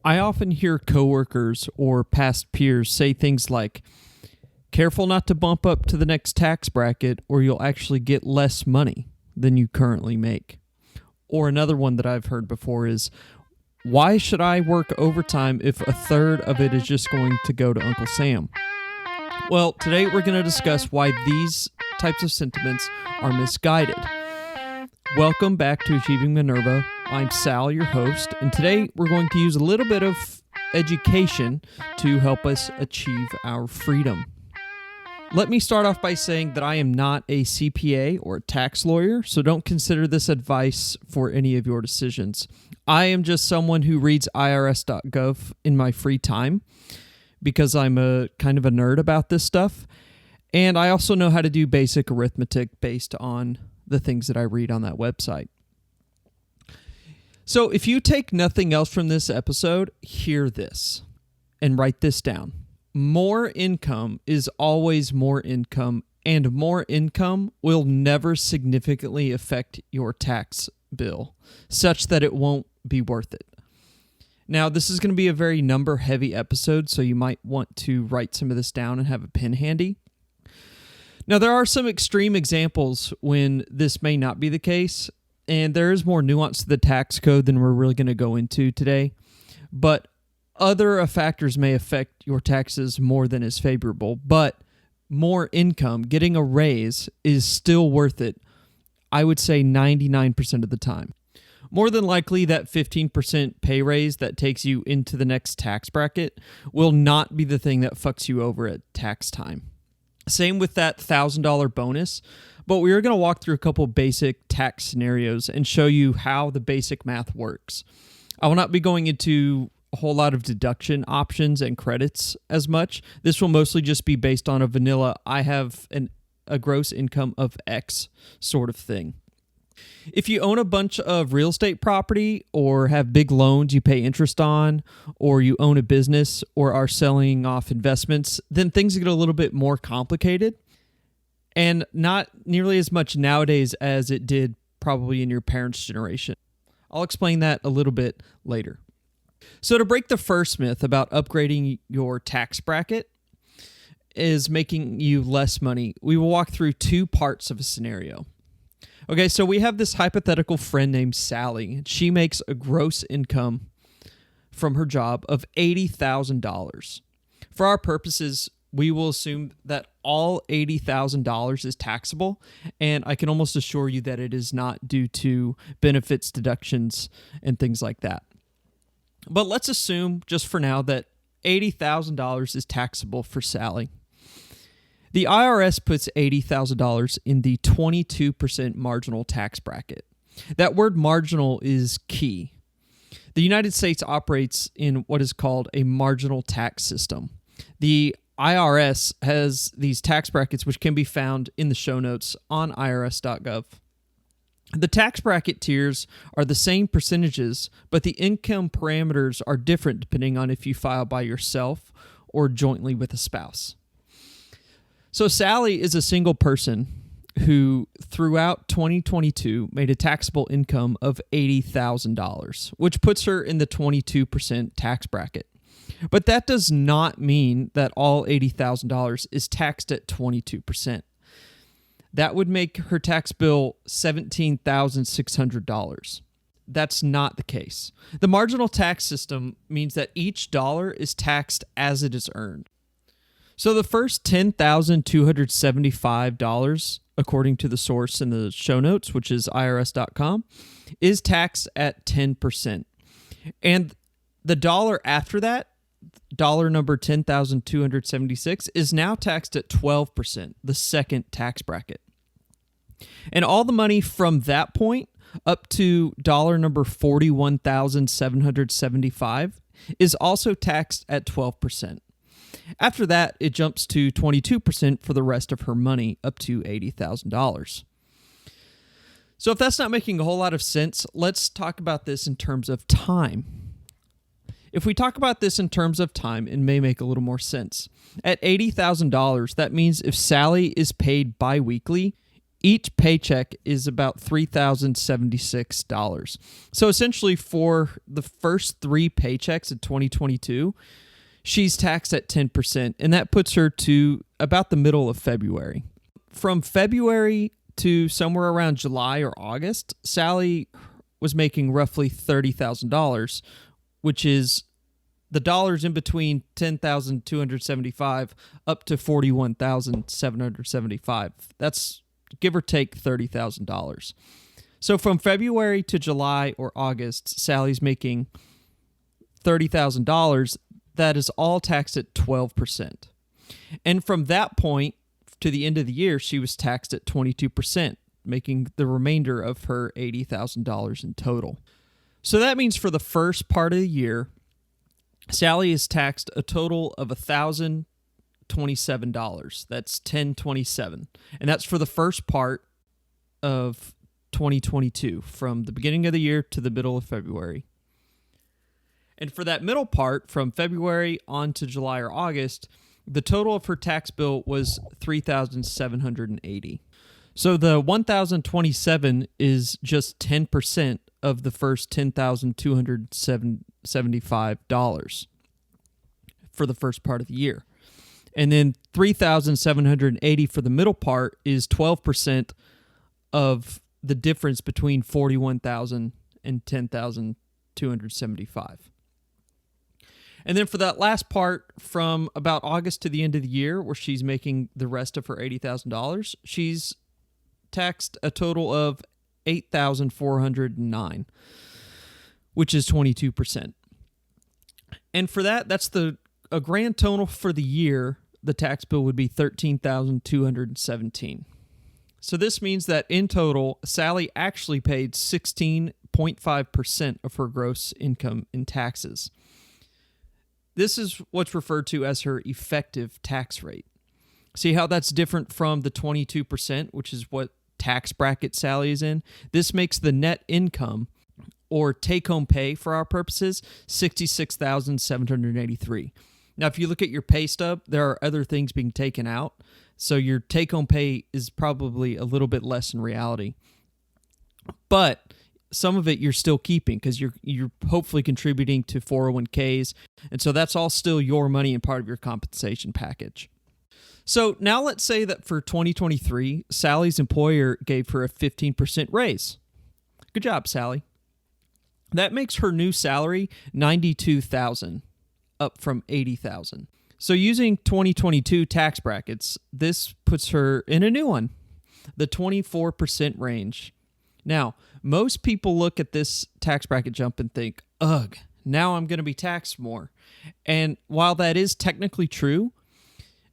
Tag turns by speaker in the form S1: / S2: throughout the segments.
S1: I often hear coworkers or past peers say things like, careful not to bump up to the next tax bracket or you'll actually get less money than you currently make. Or another one that I've heard before is, why should I work overtime if a third of it is just going to go to Uncle Sam? Well, today we're going to discuss why these types of sentiments are misguided. Welcome back to Achieving Minerva. I'm Sal, your host, and today we're going to use a little bit of education to help us achieve our freedom. Let me start off by saying that I am not a CPA or a tax lawyer, so don't consider this advice for any of your decisions. I am just someone who reads IRS.gov in my free time because I'm a kind of a nerd about this stuff, and I also know how to do basic arithmetic based on the things that I read on that website. So if you take nothing else from this episode, hear this and write this down. More income is always more income, and more income will never significantly affect your tax bill, such that it won't be worth it. Now, this is going to be a very number-heavy episode, so you might want to write some of this down and have a pen handy. Now, there are some extreme examples when this may not be the case, and there is more nuance to the tax code than we're really going to go into today, but other factors may affect your taxes more than is favorable, but more income, getting a raise, is still worth it, I would say 99% of the time. More than likely, that 15% pay raise that takes you into the next tax bracket will not be the thing that fucks you over at tax time. Same with that $1,000 bonus, but we are going to walk through a couple basic tax scenarios and show you how the basic math works. I will not be going into a whole lot of deduction options and credits as much. This will mostly just be based on a vanilla, I have a gross income of X sort of thing. If you own a bunch of real estate property or have big loans you pay interest on, or you own a business or are selling off investments, then things get a little bit more complicated and not nearly as much nowadays as it did probably in your parents' generation. I'll explain that a little bit later. So to break the first myth about upgrading your tax bracket is making you less money, we will walk through two parts of a scenario. Okay, so we have this hypothetical friend named Sally. She makes a gross income from her job of $80,000. For our purposes, we will assume that all $80,000 is taxable, and I can almost assure you that it is not due to benefits, deductions, and things like that. But let's assume, just for now, that $80,000 is taxable for Sally. The IRS puts $80,000 in the 22% marginal tax bracket. That word marginal is key. The United States operates in what is called a marginal tax system. The IRS has these tax brackets, which can be found in the show notes on irs.gov. The tax bracket tiers are the same percentages, but the income parameters are different depending on if you file by yourself or jointly with a spouse. So Sally is a single person who throughout 2022 made a taxable income of $80,000, which puts her in the 22% tax bracket. But that does not mean that all $80,000 is taxed at 22%. That would make her tax bill $17,600. That's not the case. The marginal tax system means that each dollar is taxed as it is earned. So the first $10,275, according to the source in the show notes, which is irs.com, is taxed at 10%. And the dollar after that, dollar number 10,276, is now taxed at 12%, the second tax bracket. And all the money from that point up to dollar number 41,775 is also taxed at 12%. After that, it jumps to 22% for the rest of her money up to $80,000. So if that's not making a whole lot of sense, let's talk about this in terms of time. If we talk about this in terms of time, it may make a little more sense. At $80,000, that means if Sally is paid bi-weekly, Each paycheck is about $3,076. So essentially for the first 3 paychecks in 2022, she's taxed at 10%, and that puts her to about the middle of February. From February to somewhere around July or August, Sally was making roughly $30,000, which is the dollars in between $10,275 up to $41,775. That's give or take $30,000. So from February to July or August, Sally's making $30,000. That is all taxed at 12%. And from that point to the end of the year, she was taxed at 22%, making the remainder of her $80,000 in total. So that means for the first part of the year, Sally is taxed a total of $1,027. That's $1,027. And that's for the first part of 2022, from the beginning of the year to the middle of February. And for that middle part, from February on to July or August, the total of her tax bill was $3,780. So the $1,027 is just 10% of the first $10,275 for the first part of the year. And then $3,780 for the middle part is 12% of the difference between $41,000 and $10,275. And then for that last part, from about August to the end of the year, where she's making the rest of her $80,000, she's taxed a total of $8,409, which is 22%. And for that, that's a grand total for the year. The tax bill would be $13,217. So this means that in total, Sally actually paid 16.5% of her gross income in taxes. This is what's referred to as her effective tax rate. See how that's different from the 22%, which is what tax bracket Sally is in? This makes the net income, or take-home pay for our purposes, $66,783. Now, if you look at your pay stub, there are other things being taken out, so your take-home pay is probably a little bit less in reality. But some of it you're still keeping because you're hopefully contributing to 401ks, and so that's all still your money and part of your compensation package. So now let's say that for 2023, Sally's employer gave her a 15% raise. Good job, Sally. That makes her new salary $92,000, up from $80,000. So using 2022 tax brackets, this puts her in a new one, the 24% range. Now, most people look at this tax bracket jump and think, ugh, now I'm going to be taxed more. And while that is technically true,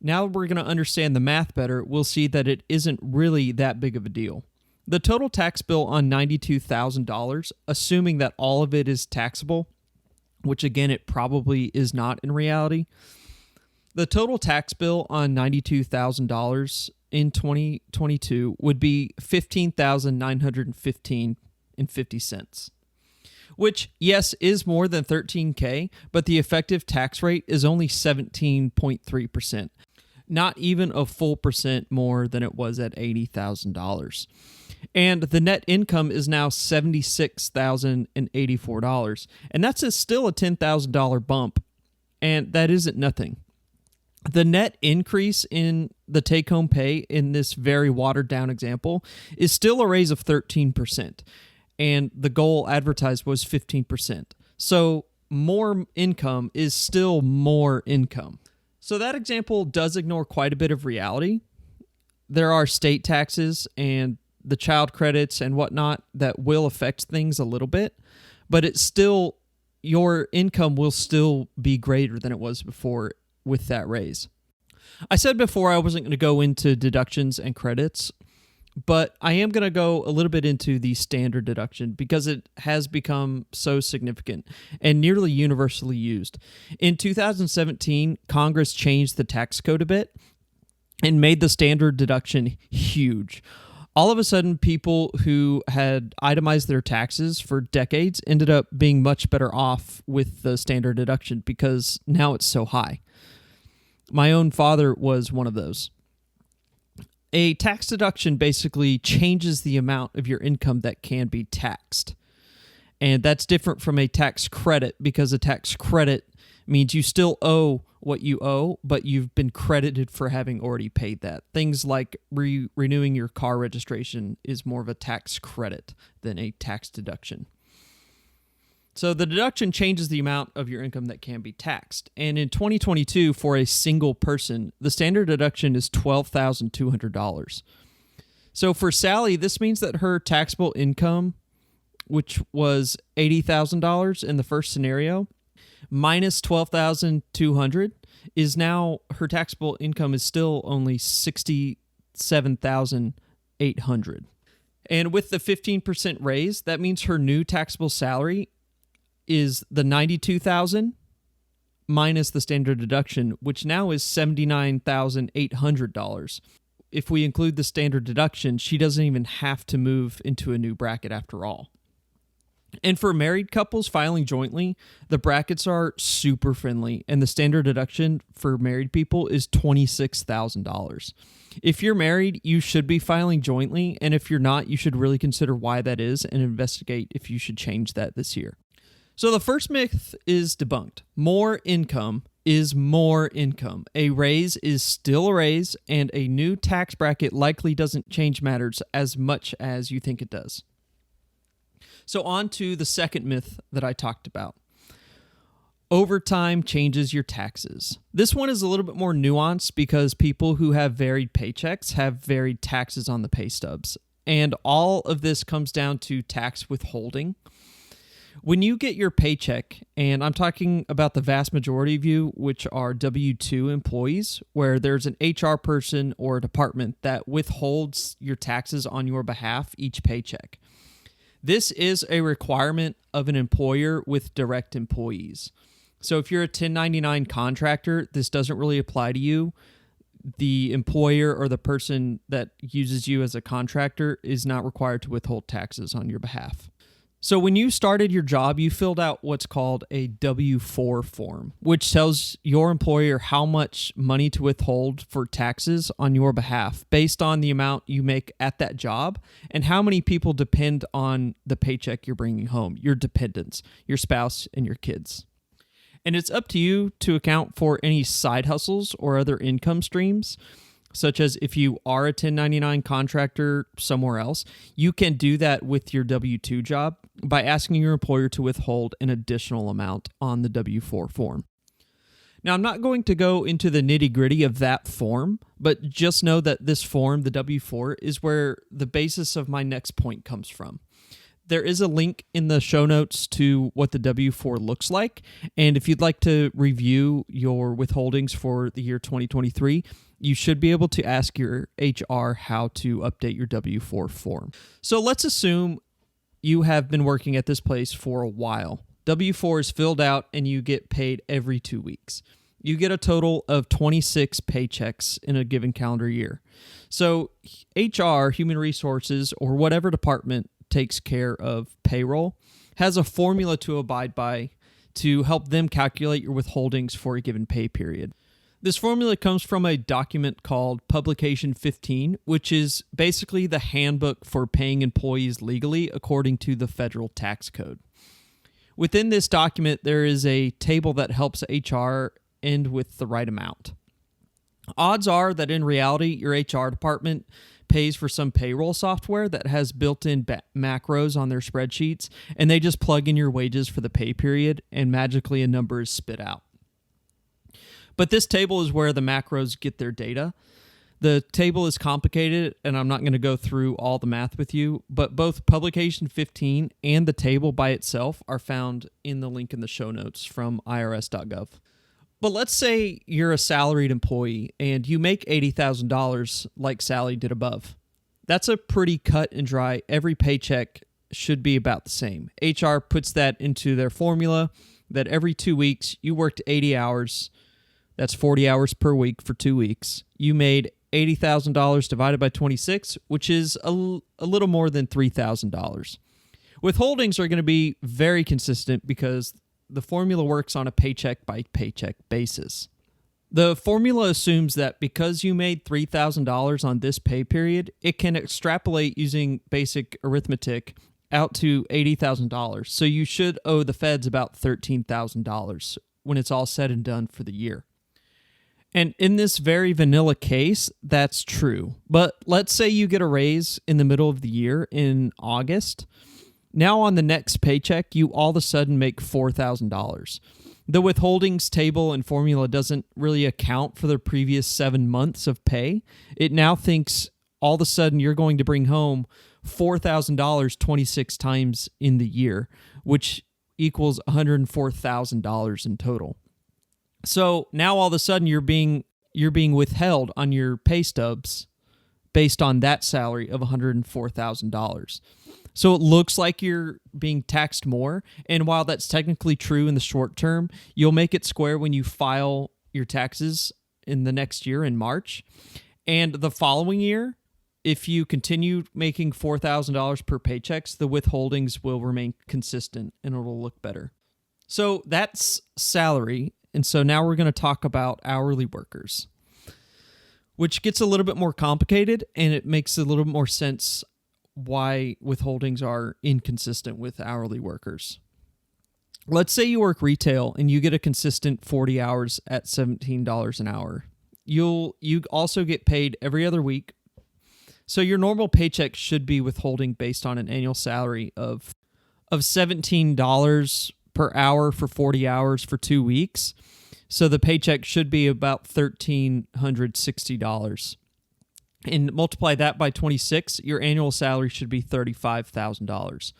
S1: now we're going to understand the math better, we'll see that it isn't really that big of a deal. The total tax bill on $92,000, assuming that all of it is taxable, which again, it probably is not in reality, the total tax bill on $92,000 in 2022 would be $15,915.50, which, yes, is more than $13,000, but the effective tax rate is only 17.3%, not even a full percent more than it was at $80,000. And the net income is now $76,084, and that's still a $10,000 bump, and that isn't nothing. The net increase in the take-home pay in this very watered-down example is still a raise of 13%, and the goal advertised was 15%. So more income is still more income. So that example does ignore quite a bit of reality. There are state taxes and the child credits and whatnot that will affect things a little bit, but it's still, your income will still be greater than it was before with that raise. I said before I wasn't going to go into deductions and credits, but I am going to go a little bit into the standard deduction because it has become so significant and nearly universally used. In 2017, Congress changed the tax code a bit and made the standard deduction huge. All of a sudden, people who had itemized their taxes for decades ended up being much better off with the standard deduction because now it's so high. My own father was one of those. A tax deduction basically changes the amount of your income that can be taxed. And that's different from a tax credit, because a tax credit means you still owe what you owe, but you've been credited for having already paid that. Things like renewing your car registration is more of a tax credit than a tax deduction. So the deduction changes the amount of your income that can be taxed. And in 2022, for a single person, the standard deduction is $12,200. So for Sally, this means that her taxable income, which was $80,000 in the first scenario, minus $12,200, is now her taxable income is still only $67,800. And with the 15% raise, that means her new taxable salary is the $92,000 minus the standard deduction, which now is $79,800. If we include the standard deduction, she doesn't even have to move into a new bracket after all. And for married couples filing jointly, the brackets are super friendly, and the standard deduction for married people is $26,000. If you're married, you should be filing jointly, and if you're not, you should really consider why that is and investigate if you should change that this year. So the first myth is debunked. More income is more income. A raise is still a raise, and a new tax bracket likely doesn't change matters as much as you think it does. So on to the second myth that I talked about. Overtime changes your taxes. This one is a little bit more nuanced because people who have varied paychecks have varied taxes on the pay stubs. And all of this comes down to tax withholding. When you get your paycheck, and I'm talking about the vast majority of you, which are W-2 employees, where there's an HR person or a department that withholds your taxes on your behalf each paycheck. This is a requirement of an employer with direct employees. So if you're a 1099 contractor, this doesn't really apply to you. The employer or the person that uses you as a contractor is not required to withhold taxes on your behalf. So when you started your job, you filled out what's called a W-4 form, which tells your employer how much money to withhold for taxes on your behalf based on the amount you make at that job and how many people depend on the paycheck you're bringing home, your dependents, your spouse, and your kids. And it's up to you to account for any side hustles or other income streams, such as if you are a 1099 contractor somewhere else, you can do that with your W-2 job by asking your employer to withhold an additional amount on the W-4 form. Now, I'm not going to go into the nitty-gritty of that form, but just know that this form, the W-4, is where the basis of my next point comes from. There is a link in the show notes to what the W-4 looks like, and if you'd like to review your withholdings for the year 2023, you should be able to ask your HR how to update your W-4 form. So let's assume you have been working at this place for a while. W-4 is filled out and you get paid every 2 weeks. You get a total of 26 paychecks in a given calendar year. So HR, human resources, or whatever department takes care of payroll has a formula to abide by to help them calculate your withholdings for a given pay period. This formula comes from a document called Publication 15, which is basically the handbook for paying employees legally according to the federal tax code. Within this document, there is a table that helps HR end with the right amount. Odds are that in reality, your HR department pays for some payroll software that has built-in macros on their spreadsheets, and they just plug in your wages for the pay period, and magically a number is spit out. But this table is where the macros get their data. The table is complicated, and I'm not going to go through all the math with you, but both Publication 15 and the table by itself are found in the link in the show notes from irs.gov. But let's say you're a salaried employee and you make $80,000 like Sally did above. That's a pretty cut and dry. Every paycheck should be about the same. HR puts that into their formula that every 2 weeks you worked 80 hours. That's 40 hours per week for 2 weeks. You made $80,000 divided by 26, which is a little more than $3,000. Withholdings are going to be very consistent because the formula works on a paycheck by paycheck basis. The formula assumes that because you made $3,000 on this pay period, it can extrapolate using basic arithmetic out to $80,000. So you should owe the feds about $13,000 when it's all said and done for the year. And in this very vanilla case, that's true. But let's say you get a raise in the middle of the year in August. Now on the next paycheck, you all of a sudden make $4,000. The withholdings table and formula doesn't really account for the previous 7 months of pay. It now thinks all of a sudden you're going to bring home $4,000 26 times in the year, which equals $104,000 in total. So now all of a sudden you're being withheld on your pay stubs based on that salary of $104,000. So it looks like you're being taxed more, and while that's technically true in the short term, you'll make it square when you file your taxes in the next year in March. And the following year, if you continue making $4,000 per paychecks, the withholdings will remain consistent and it'll look better. So that's salary. And so now we're going to talk about hourly workers, which gets a little bit more complicated, and it makes a little bit more sense why withholdings are inconsistent with hourly workers. Let's say you work retail and you get a consistent 40 hours at $17 an hour. You also get paid every other week. So your normal paycheck should be withholding based on an annual salary of $17 per hour for 40 hours for 2 weeks. So the paycheck should be about $1,360. And multiply that by 26, your annual salary should be $35,000.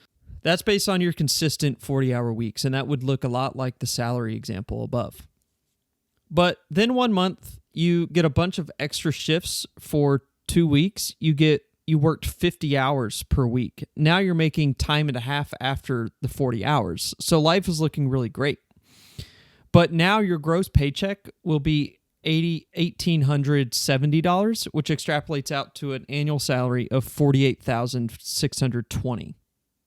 S1: That's based on your consistent 40-hour weeks, and that would look a lot like the salary example above. But then 1 month, you get a bunch of extra shifts for 2 weeks. You worked 50 hours per week. Now you're making time and a half after the 40 hours. So life is looking really great. But now your gross paycheck will be $1,870, which extrapolates out to an annual salary of $48,620,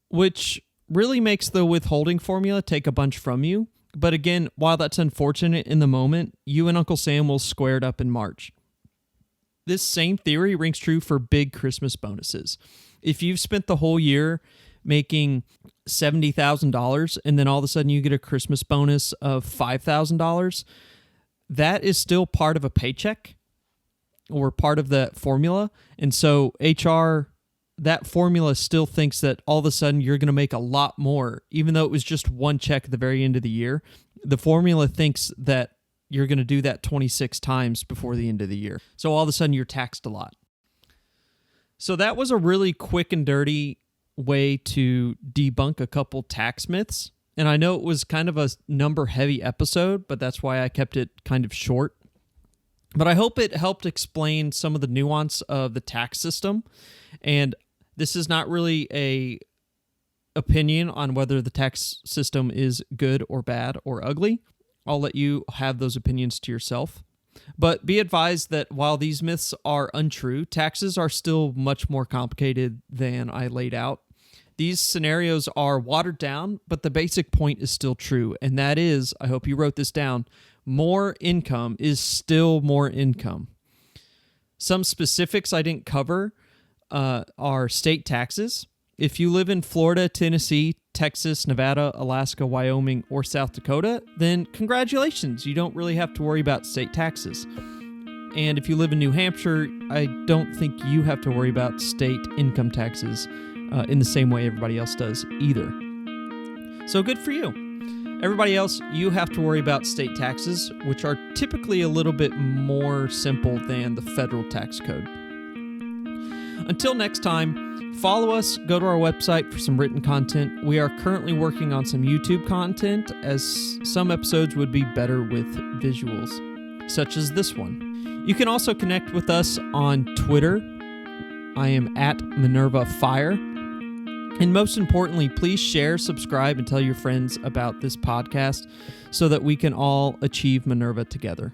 S1: which really makes the withholding formula take a bunch from you. But again, while that's unfortunate in the moment, you and Uncle Sam will square it up in March. This same theory rings true for big Christmas bonuses. If you've spent the whole year making $70,000 and then all of a sudden you get a Christmas bonus of $5,000, that is still part of a paycheck or part of the formula. And so that formula still thinks that all of a sudden you're going to make a lot more, even though it was just one check at the very end of the year. The formula thinks that you're going to do that 26 times before the end of the year. So all of a sudden you're taxed a lot. So that was a really quick and dirty way to debunk a couple tax myths. And I know it was kind of a number-heavy episode, but that's why I kept it kind of short. But I hope it helped explain some of the nuance of the tax system. And this is not really a opinion on whether the tax system is good or bad or ugly. I'll let you have those opinions to yourself. But be advised that while these myths are untrue, taxes are still much more complicated than I laid out. These scenarios are watered down, but the basic point is still true, and that is, I hope you wrote this down, more income is still more income. Some specifics I didn't cover are state taxes. If you live in Florida, Tennessee, Texas, Nevada, Alaska, Wyoming, or South Dakota, then congratulations, you don't really have to worry about state taxes. And if you live in New Hampshire, I don't think you have to worry about state income taxes in the same way everybody else does either. So good for you. Everybody else, you have to worry about state taxes, which are typically a little bit more simple than the federal tax code. Until next time, follow us, go to our website for some written content. We are currently working on some YouTube content, as some episodes would be better with visuals, such as this one. You can also connect with us on Twitter. I am at Minerva Fire. And most importantly, please share, subscribe, and tell your friends about this podcast so that we can all achieve Minerva together.